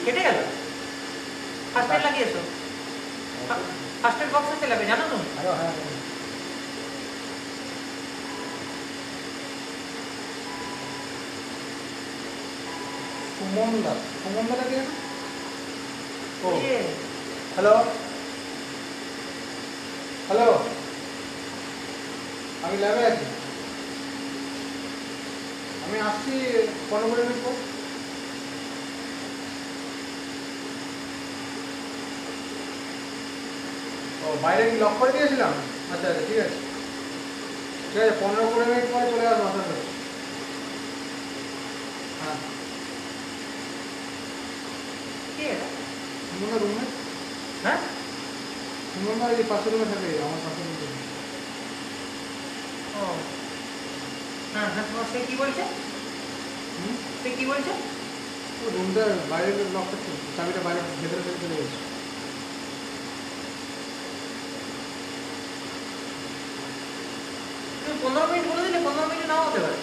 কেটে গেল। First aid লাগিয়েছো? ফার্স্ট এড বক্সে চালাবে জানো তুমি? হ্যাঁ সুমনদা কে? ও হ্যালো হ্যালো, আমি ল্যাবে আছি, আমি আসছি 15 মিনিট পর। ও বাইরে কি লক করে দিয়েছিলাম? আচ্ছা আচ্ছা ঠিক আছে ঠিক আছে, 15-20 মিনিট পরে চলে আসবো আপনার কাছে। হ্যাঁ কে এটা? সুমনদা রুমে। হ্যাঁ সুমনদা এই পাশের রুমে থাকে, আমার পাশের রুমে। ও হ্যাঁ হ্যাঁ, তোমার সে কি বলছে? সে কি বলছে? ও রুমটা বাইরে লক করছে, চাবিটা বাইরে ভেতরে ফেলে চলে গেছে। তুমি 15 মিনিট বলে দিলে, 15 মিনিট নাও হতে পারে।